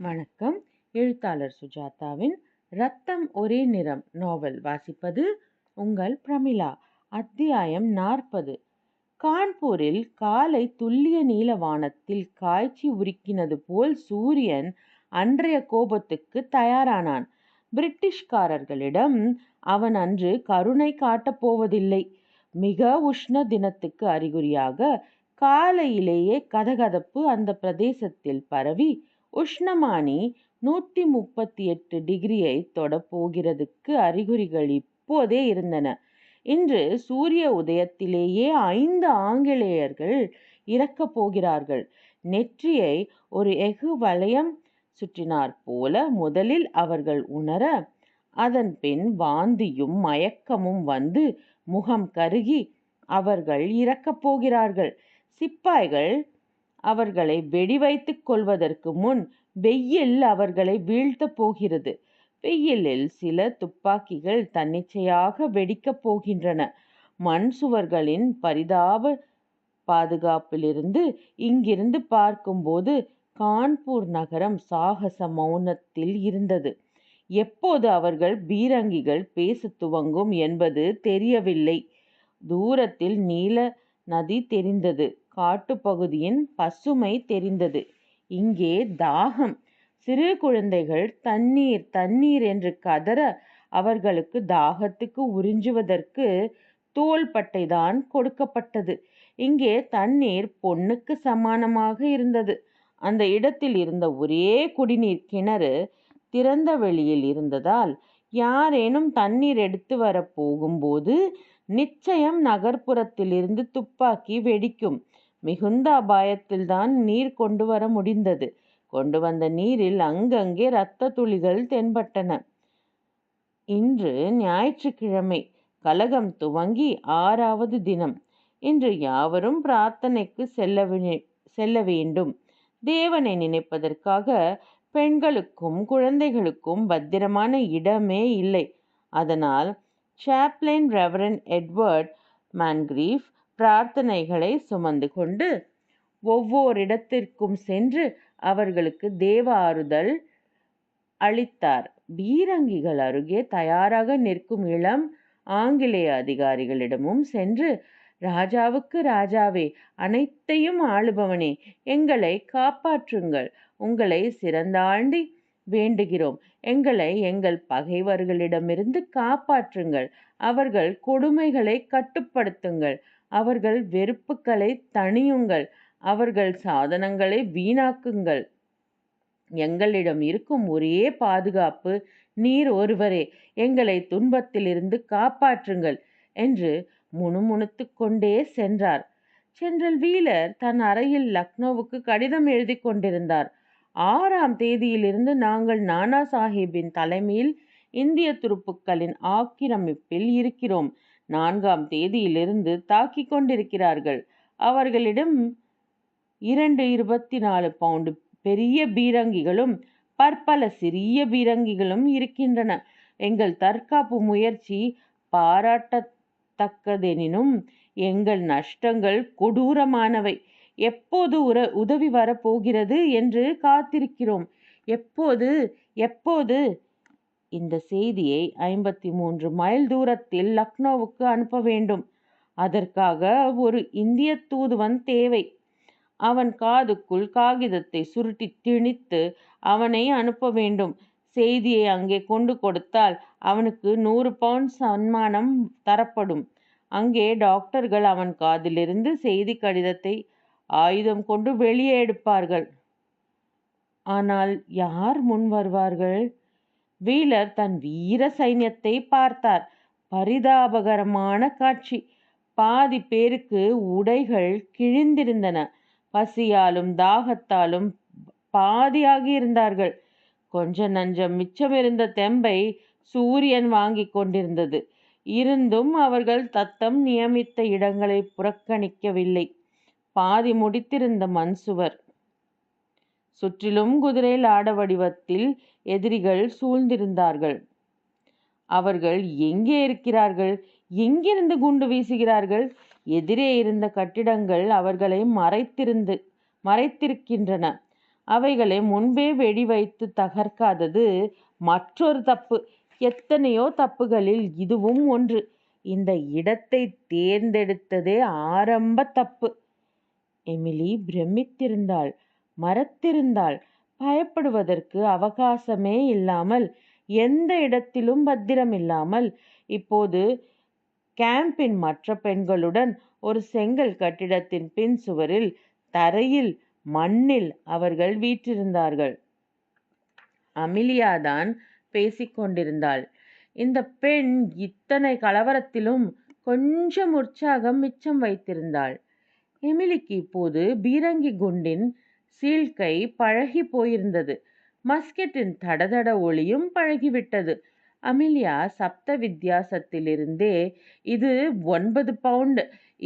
வணக்கம். எழுத்தாளர் சுஜாதாவின் ரத்தம் ஒரே நிறம் நாவல் வாசிப்பது உங்கள் பிரமிளா. அத்தியாயம் 40. கான்பூரில் காலை துல்லிய நீல வானத்தில் காய்ச்சி உருக்கினது போல் சூரியன் அன்றைய கோபத்துக்கு தயாரானான். பிரிட்டிஷ்காரர்களிடம் அவன் அன்று கருணை காட்டப் போவதில்லை. மிக உஷ்ண தினத்துக்கு அறிகுறியாக காலையிலேயே கதகதப்பு அந்த பிரதேசத்தில் பரவி உஷ்ணமானி 138 டிகிரியை தொடப்போகிறதுக்கு அறிகுறிகள் இப்போதே இருந்தன. இன்று சூரிய உதயத்திலேயே 5 ஆங்கிலேயர்கள் இறக்கப் போகிறார்கள். நெற்றியை ஒரு எஃகு வளையம் சுற்றினார் போல முதலில் அவர்கள் உணர, அதன் பின் வாந்தியும் மயக்கமும் வந்து முகம் கருகி அவர்கள் இறக்கப் போகிறார்கள். சிப்பாய்கள் அவர்களை வெடி வைத்துக் கொள்வதற்கு முன் வெயில் அவர்களை வீழ்த்தப் போகிறது. வெயிலில் சில துப்பாக்கிகள் தன்னிச்சையாக வெடிக்கப் போகின்றன. மண் சுவர்களின் பரிதாப பாதுகாப்பிலிருந்து இங்கிருந்து பார்க்கும்போது கான்பூர் நகரம் சாகச மௌனத்தில் இருந்தது. எப்போது அவர்கள் பீரங்கிகள் பேசத் துவங்கும் என்பது தெரியவில்லை. தூரத்தில் நீல நதி தெரிந்தது. காட்டுப்பகுதியின் பசுமை தெரிந்தது. இங்கே தாகம். சிறு குழந்தைகள் தண்ணீர் தண்ணீர் என்று கதற அவர்களுக்கு தாகத்துக்கு உறிஞ்சுவதற்கு தோள்பட்டைதான் கொடுக்கப்பட்டது. இங்கே தண்ணீர் பொன்னுக்கு சமானமாக இருந்தது. அந்த இடத்தில் இருந்த ஒரே குடிநீர் கிணறு திறந்த வெளியில் இருந்ததால் யாரேனும் தண்ணீர் எடுத்து வர போகும்போது நிச்சயம் நகர்ப்புறத்திலிருந்து துப்பாக்கி வெடிக்கும். மிகுந்த அபாயத்தில்தான் நீர் கொண்டு வர முடிந்தது. கொண்டு வந்த நீரில் அங்கங்கே இரத்த துளிகள் தென்பட்டன. இன்று ஞாயிற்றுக்கிழமை. கலகம் துவங்கி 6வது தினம். இன்று யாவரும் பிரார்த்தனைக்கு செல்ல வேண்டும். தேவனை நினைப்பதற்காக பெண்களுக்கும் குழந்தைகளுக்கும் பத்திரமான இடமே இல்லை. அதனால் சாப்ளைன் ரெவரண்ட் எட்வர்ட் மான்கிரீவ் பிரார்த்தனைகளை சுமந்து கொண்டு ஒவ்வொரிடத்திற்கும் சென்று அவர்களுக்கு தேவ ஆறுதல் அளித்தார். பீரங்கிகள் அருகே தயாராக நிற்கும் இளம் ஆங்கிலேய அதிகாரிகளிடமும் சென்று, ராஜாவுக்கு ராஜாவே, அனைத்தையும் ஆளுபவனே, எங்களை காப்பாற்றுங்கள். உங்களை சிறந்தாண்டி வேண்டுகிறோம். எங்களை எங்கள் பகைவர்களிடமிருந்து காப்பாற்றுங்கள். அவர்கள் கொடுமைகளை கட்டுப்படுத்துங்கள். அவர்கள் வெறுப்புகளை தணியுங்கள். அவர்கள் சாதனங்களை வீணாக்குங்கள். எங்களிடம் இருக்கும் ஒரே பாதுகாப்பு நீர் ஒருவரே. எங்களை துன்பத்திலிருந்து காப்பாற்றுங்கள் என்று முணுமுணுத்து கொண்டே சென்றார். ஜெனரல் வீலர் தன் அறையில் லக்னோவுக்கு கடிதம் எழுதி கொண்டிருந்தார். 6ஆம் தேதியிலிருந்து நாங்கள் நானா சாஹிப்பின் தலைமையில் இந்திய துருப்புக்களின் ஆக்கிரமிப்பில் இருக்கிறோம். 4ஆம் தேதியிலிருந்து தாக்கிக் கொண்டிருக்கிறார்கள். அவர்களிடம் 2 24 பவுண்டு பெரிய பீரங்கிகளும் பற்பல சிறிய பீரங்கிகளும் இருக்கின்றன. எங்கள் தற்காப்பு முயற்சி பாராட்டத்தக்கதெனினும் எங்கள் நஷ்டங்கள் கொடூரமானவை. எப்போது உதவி வரப்போகிறது என்று காத்திருக்கிறோம். எப்போது எப்போது? இந்த செய்தியை 53 மைல் தூரத்தில் லக்னோவுக்கு அனுப்ப வேண்டும். அதற்காக ஒரு இந்திய தூதுவன் தேவை. அவன் காதுக்குள் காகிதத்தை சுருட்டி திணித்து அவனை அனுப்ப வேண்டும். செய்தியை அங்கே கொண்டு கொடுத்தால் அவனுக்கு 100 பவுண்ட் சன்மானம் தரப்படும். அங்கே டாக்டர்கள் அவன் காதிலிருந்து செய்தி கடிதத்தை ஆயுதம் கொண்டு வெளியே எடுப்பார்கள். ஆனால் யார் முன் வருவார்கள்? வீலர் தன் வீர சைன்யத்தை பார்த்தார். பரிதாபகரமான காட்சி. பாதி பேருக்கு உடைகள் கிழிந்திருந்தன. பசியாலும் தாகத்தாலும் பாதியாகி இருந்தார்கள். கொஞ்ச நஞ்சம் மிச்சமிருந்த தெம்பை சூரியன் வாங்கி கொண்டிருந்தது. இருந்தும் அவர்கள் தத்தம் நியமித்த இடங்களை புறக்கணிக்கவில்லை. பாதி முடித்திருந்த மண்சுவர். சுற்றிலும் குதிரை லாட வடிவத்தில் எதிரிகள் சூழ்ந்திருந்தார்கள். அவர்கள் எங்கே இருக்கிறார்கள்? எங்கிருந்து குண்டு வீசுகிறார்கள்? எதிரே இருந்த கட்டிடங்கள் அவர்களை மறைத்திருக்கின்றன. அவைகளை முன்பே வெடி வைத்து தகர்க்காதது மற்றொரு தப்பு. எத்தனையோ தப்புகளில் இதுவும் ஒன்று. இந்த இடத்தை தேர்ந்தெடுத்ததே ஆரம்ப தப்பு. எமிலி பிரமித்திருந்தாள், மறத்திருந்தாள். பயப்படுவதற்கு அவகாசமே இல்லாமல், எந்த இடத்திலும் பத்திரமில்லாமல், இப்போது கேம்பின் மற்ற பெண்களுடன் ஒரு செங்கல் கட்டிடத்தின் பின் சுவரில், தரையில், மண்ணில் அவர்கள் வீற்றிருந்தார்கள். அமிலியாதான் பேசிக்கொண்டிருந்தாள். இந்த பெண் இத்தனை கலவரத்திலும் கொஞ்சம் உற்சாகம் மிச்சம் வைத்திருந்தாள். எமிலிக்கு இப்போது பீரங்கி குண்டின் சீழ்கை பழகி போயிருந்தது. மஸ்கெட்டின் தடதட ஒளியும் பழகிவிட்டது. அமிலியா சப்த வித்தியாசத்திலிருந்தே இது 9 பவுண்ட்,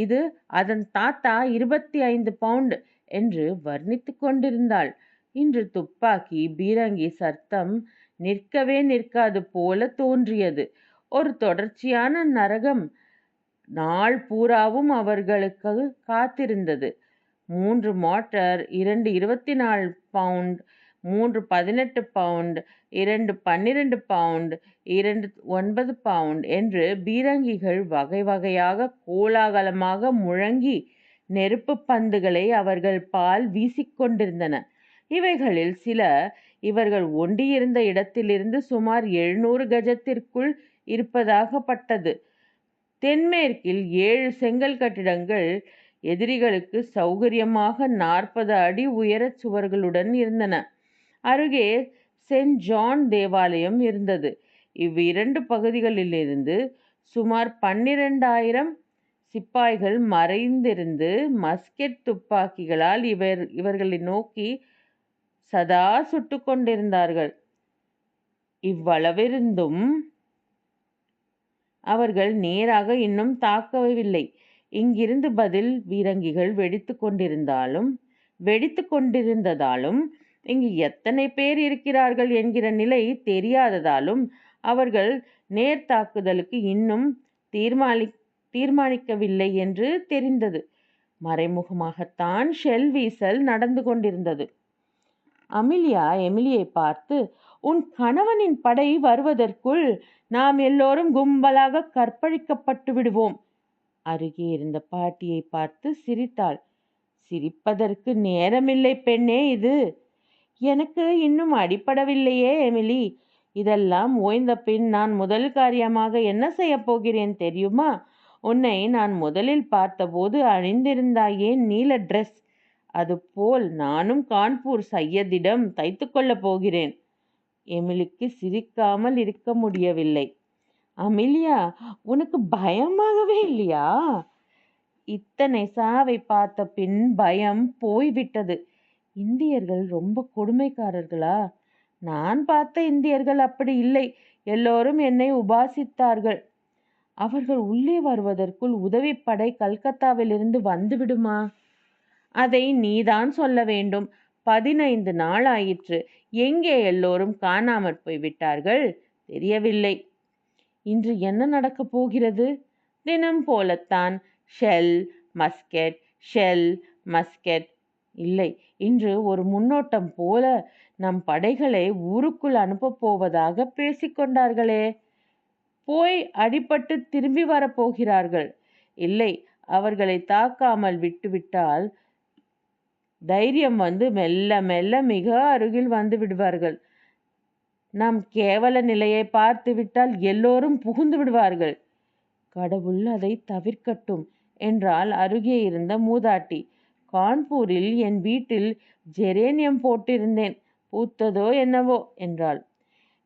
இது அதன் தாத்தா 25 பவுண்ட் என்று வர்ணித்து கொண்டிருந்தாள். இன்று துப்பாக்கி பீரங்கி சத்தம் நிற்கவே நிற்காது போல தோன்றியது. ஒரு தொடர்ச்சியான நரகம் நாள் பூராவும் அவர்களுக்கு காத்திருந்தது. 3 mortar, 2 24 pound, 3 18 pound, 2 12 pound, 2 9 pound என்று பீரங்கிகள் வகை வகையாக கோலாகலமாக முழங்கி நெருப்பு பந்துகளை அவர்கள் பால் வீசிக்கொண்டிருந்தன. இவைகளில் சில இவர்கள் ஒண்டியிருந்த இடத்திலிருந்து சுமார் 700 கஜத்திற்குள் இருப்பதாகப்பட்டது. தென்மேற்கில் 7 செங்கல் கட்டிடங்கள் எதிரிகளுக்கு சௌகரியமாக 40 அடி உயரச் சுவர்களுடன் இருந்தன. அருகே செயின்ட் ஜான் தேவாலயம் இருந்தது. இவ்விரண்டு பகுதிகளிலிருந்து சுமார் 12,000 சிப்பாய்கள் மறைந்திருந்து மஸ்கெட் துப்பாக்கிகளால் இவர்களை நோக்கி சதா சுட்டு கொண்டிருந்தார்கள். இவ்வளவிருந்தும் அவர்கள் நேராக இன்னும் தாக்கவில்லை. இங்கிருந்து பதில் பீரங்கிகள் வெடித்து கொண்டிருந்ததாலும் இங்கு எத்தனை பேர் இருக்கிறார்கள் என்கிற நிலை தெரியாததாலும் அவர்கள் நேர்த்தாக்குதலுக்கு இன்னும் தீர்மானிக்கவில்லை என்று தெரிந்தது. மறைமுகமாகத்தான் ஷெல் வீசல் நடந்து கொண்டிருந்தது. அமிலியா எமிலியை பார்த்து, உன் கணவனின் படை வருவதற்குள் நாம் எல்லோரும் கும்பலாக கற்பழிக்கப்பட்டு விடுவோம். அருகே இருந்த பாட்டியை பார்த்து சிரித்தாள். சிரிப்பதற்கு நேரமில்லை பெண்ணே இது. எனக்கு இன்னும் அடிபடவில்லையே எமிலி. இதெல்லாம் ஓய்ந்த பின் நான் முதல் காரியமாக என்ன செய்யப் போகிறேன் தெரியுமா? உன்னை நான் முதலில் பார்த்தபோது அணிந்திருந்தாயே நீல ட்ரெஸ், அதுபோல் நானும் கான்பூர் சையதிடம் தைத்து கொள்ளப் போகிறேன். எமிலிக்கு சிரிக்காமல் இருக்க முடியவில்லை. அமிலியா, உனக்கு பயமாகவே இல்லையா? இத்தனை சாவை பார்த்த பின் பயம் போய்விட்டது. இந்தியர்கள் ரொம்ப கொடுமைக்காரர்களா? நான் பார்த்த இந்தியர்கள் அப்படி இல்லை. எல்லோரும் என்னை உபாசித்தார்கள். அவர்கள் உள்ளே வருவதற்குள் உதவிப்படை கல்கத்தாவிலிருந்து வந்துவிடுமா? அதை நீதான் சொல்ல வேண்டும். 15 நாள் ஆயிற்று. எங்கே எல்லோரும் காணாமற் போய்விட்டார்கள்? தெரியவில்லை. இன்று என்ன நடக்கப் போகிறது? தினம் போலத்தான். Shell musket, shell musket. இல்லை, இன்று ஒரு முன்னோட்டம் போல நம் படைகளை ஊருக்குள் அனுப்பப் போவதாக பேசிக்கொண்டார்களே. போய் அடிபட்டு திரும்பி வரப்போகிறார்கள். இல்லை, அவர்களை தாக்காமல் விட்டுவிட்டால் தைரியம் வந்து மெல்ல மெல்ல மிக அருகில் வந்து விடுவார்கள். நம் கேவல நிலையை பார்த்து விட்டால் எல்லோரும் புகுந்து விடுவார்கள். கடவுள் அதை தவிர்க்கட்டும் என்றால் அருகே இருந்த மூதாட்டி. கான்பூரில் என் வீட்டில் ஜெரேனியம் போட்டிருந்தேன், பூத்ததோ என்னவோ என்றாள்.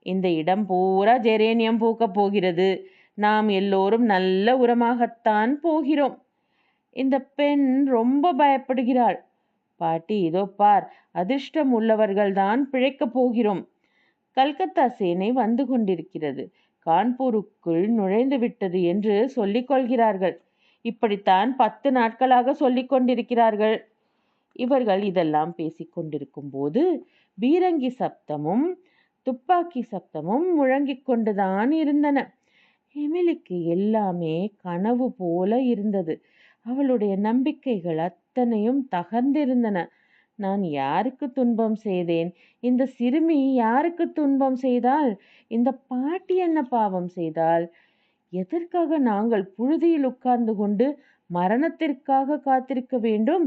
இந்த இடம் பூரா ஜெரேனியம் பூக்கப் போகிறது. நாம் எல்லோரும் நல்ல உரமாகத்தான் போகிறோம். இந்த பெண் ரொம்ப பயப்படுகிறாள். பாட்டி, இதோ பார், அதிர்ஷ்டம் உள்ளவர்கள்தான் பிழைக்கப் போகிறோம். கல்கத்தா சேனை வந்து கொண்டிருக்கிறது. கான்பூருக்குள் நுழைந்து விட்டது என்று சொல்லிக் கொள்கிறார்கள். இப்படித்தான் 10 நாட்களாக சொல்லிக் கொண்டிருக்கிறார்கள். இவர்கள் இதெல்லாம் பேசிக்கொண்டிருக்கும் போது பீரங்கி சப்தமும் துப்பாக்கி சப்தமும் முழங்கிக் கொண்டுதான் இருந்தன. எமிலிக்கு எல்லாமே கனவு போல இருந்தது. அவளுடைய நம்பிக்கைகள் அத்தனையும் தகர்ந்திருந்தன. நான் யாருக்கு துன்பம் செய்தேன்? இந்த சிறுமி யாருக்கு துன்பம் செய்தால்? இந்த பாட்டி என்ன பாவம் செய்தால்? எதற்காக நாங்கள் புழுதியில் உட்கார்ந்து கொண்டு மரணத்திற்காக காத்திருக்க வேண்டும்?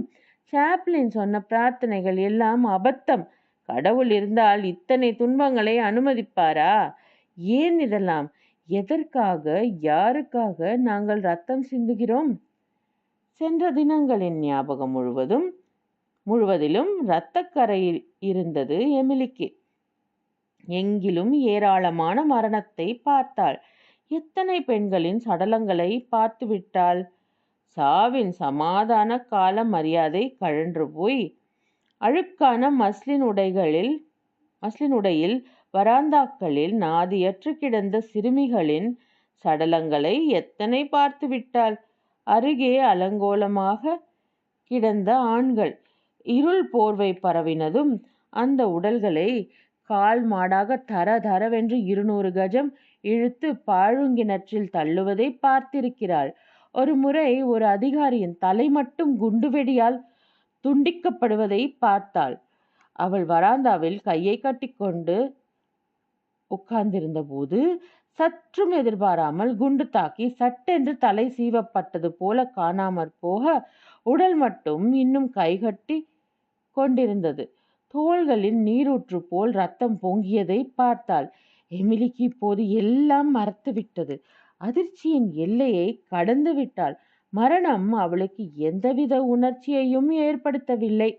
சாப்ளின் சொன்ன பிரார்த்தனைகள் எல்லாம் அபத்தம். கடவுள் இருந்தால் இத்தனை துன்பங்களை அனுமதிப்பாரா? ஏன் இதெல்லாம்? எதற்காக, யாருக்காக நாங்கள் ரத்தம் சிந்துகிறோம்? சென்ற தினங்களின் ஞாபகம் முழுவதிலும் இரத்தக்கரையில் இருந்தது எமிலிக்கு. எங்கிலும் ஏராளமான மரணத்தை பார்த்தாள். எத்தனை பெண்களின் சடலங்களை பார்த்து விட்டாள். சாவின் சமாதான கால மரியாதை கழன்று போய் அழுக்கான மஸ்லின் உடையில் வராந்தாக்களில் நாதியற்று கிடந்த சிறுமிகளின் சடலங்களை எத்தனை பார்த்து விட்டாள். அருகே அலங்கோலமாக கிடந்த ஆண்கள். இருள் போர்வை பரவினதும் அந்த உடல்களை கால் மாடாக தர தரவென்று 200 கஜம் இழுத்து பாழுங்கிணற்றில் தள்ளுவதை பார்த்திருக்கிறாள். ஒரு முறை ஒரு அதிகாரியின் தலை மட்டும் குண்டுவெடியால் துண்டிக்கப்படுவதை பார்த்தாள். அவள் வராந்தாவில் கையை கட்டிக்கொண்டு உட்கார்ந்திருந்த போது சற்றும் எதிர்பாராமல் குண்டு தாக்கி சட்டென்று தலை சீவப்பட்டது போல காணாமற் போக உடல் மட்டும் இன்னும் கைகட்டி கொண்டிருந்தது. தோள்களில் நீரூற்று போல் ரத்தம் பொங்கியதை பார்த்தாள். எமிலிக்கு இப்போது எல்லாம் மறத்துவிட்டது. அதிர்ச்சியின் எல்லையை கடந்து விட்டாள். மரணம் அவளுக்கு எந்தவித உணர்ச்சியையும் ஏற்படுத்தவில்லை.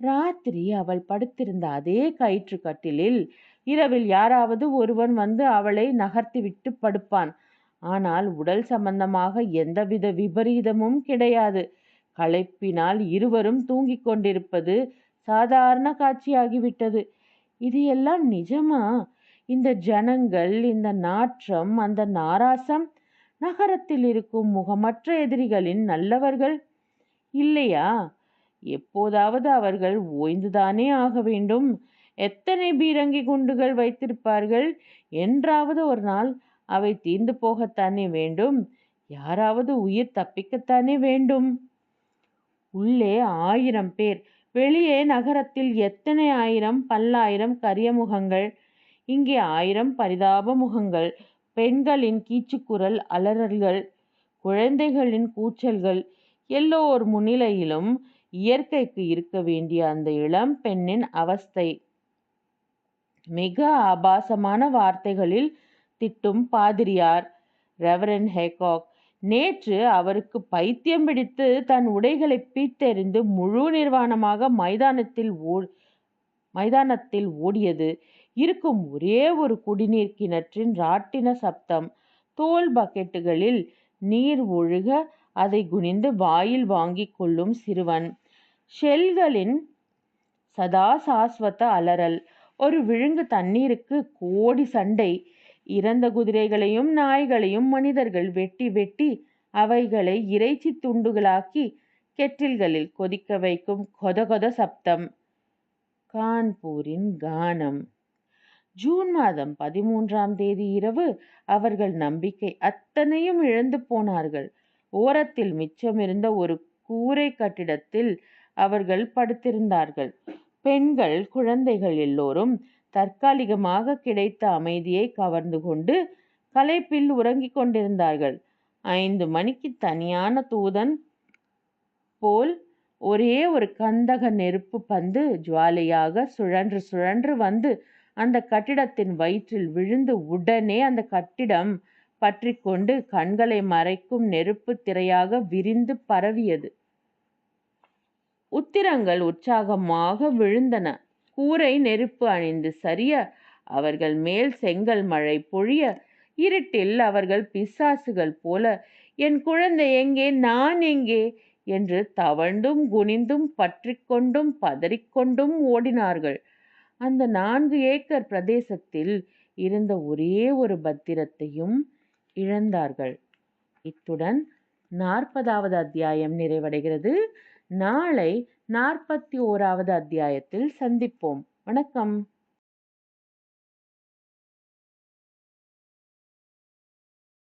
ராத்திரி அவள் படுத்திருந்த அதே கயிற்று கட்டிலில் இரவில் யாராவது ஒருவன் வந்து அவளை நகர்த்திவிட்டு படுப்பான். ஆனால் உடல் சம்பந்தமாக எந்தவித விபரீதமும் கிடையாது. களைப்பினால் இருவரும் தூங்கிக் கொண்டிருப்பது சாதாரண காட்சியாகிவிட்டது. இது எல்லாம் நிஜமா? இந்த ஜனங்கள், இந்த நாற்றம், அந்த நாராசம், நகரத்தில் இருக்கும் முகமற்ற எதிரிகளின் நல்லவர்கள் இல்லையா? எப்போதாவது அவர்கள் ஓய்ந்துதானே ஆக வேண்டும். எத்தனை பீரங்கி குண்டுகள் வைத்திருப்பார்கள்? என்றாவது ஒரு நாள் அவை தீர்ந்து போகத்தானே வேண்டும். யாராவது உயிர் தப்பிக்கத்தானே வேண்டும். உள்ளே 1000 பேர், வெளியே நகரத்தில் எத்தனை ஆயிரம் பல்லாயிரம் கரிய முகங்கள். இங்கே 1000 பரிதாப முகங்கள். பெண்களின் கீச்சுக்குரல் அலறல்கள், குழந்தைகளின் கூச்சல்கள். எல்லோர் முன்னிலையிலும் இயற்கைக்கு இருக்க வேண்டிய அந்த இளம் பெண்ணின் அவஸ்தை. மிக ஆபாசமான வார்த்தைகளில் திட்டும் பாதிரியார் ரெவரண்ட் ஹேகாக். நேற்று அவருக்கு பைத்தியம் பிடித்து தன் உடைகளை பீத்தெறிந்து முழு நிர்வாணமாக மைதானத்தில் ஓடியது. இருக்கும் ஒரே ஒரு குடிநீர் கிணற்றின் ராட்டின சப்தம். தோல் பக்கெட்டுகளில் நீர் ஒழுக அதை குனிந்து வாயில் வாங்கி கொள்ளும் சிறுவன். ஷெல்களின் சதா சாஸ்வத அலறல். ஒரு விழுங்கு தண்ணீருக்கு கோடி சண்டை. இறந்த குதிரைகளையும் நாய்களையும் மனிதர்கள் வெட்டி வெட்டி அவைகளை இறைச்சி துண்டுகளாக்கி கெட்டில்களில் கொதிக்க வைக்கும் கொத சப்தம். கான்பூரின் கானம். ஜூன் மாதம் 13ஆம் தேதி இரவு அவர்கள் நம்பிக்கை அத்தனையும் இழந்து போனார்கள். ஓரத்தில் மிச்சமிருந்த ஒரு கூரை கட்டிடத்தில் அவர்கள் படுத்திருந்தார்கள். பெண்கள், குழந்தைகள் எல்லோரும் தற்காலிகமாக கிடைத்த அமைதியை கவர்ந்து கொண்டு களைப்பில் உறங்கிக் கொண்டிருந்தார்கள். 5 மணிக்கு தனியான தூதன் போல் ஒரே ஒரு கந்தக நெருப்பு பந்து ஜுவாலையாக சுழன்று சுழன்று வந்து அந்த கட்டிடத்தின் வயிற்றில் விழுந்து உடனே அந்த கட்டிடம் பற்றி கொண்டு கண்களை மறைக்கும் நெருப்பு திரையாக விரிந்து பரவியது. உத்திரங்கள் உற்சாகமாக விழுந்தன. கூரை நெருப்பு அணிந்து சரிய அவர்கள் மேல் செங்கல் மழை பொழிய இருட்டில் அவர்கள் பிசாசுகள் போல என் குழந்தை எங்கே, நான் எங்கே என்று தவழ்ந்தும் குனிந்தும் பற்றி கொண்டும் பதறிக்கொண்டும் ஓடினார்கள். அந்த 4 ஏக்கர் பிரதேசத்தில் இருந்த ஒரே ஒரு பத்திரத்தையும் இழந்தார்கள். இத்துடன் 40வது அத்தியாயம் நிறைவடைகிறது. நாளை 41வது அத்தியாயத்தில் சந்திப்போம். வணக்கம்.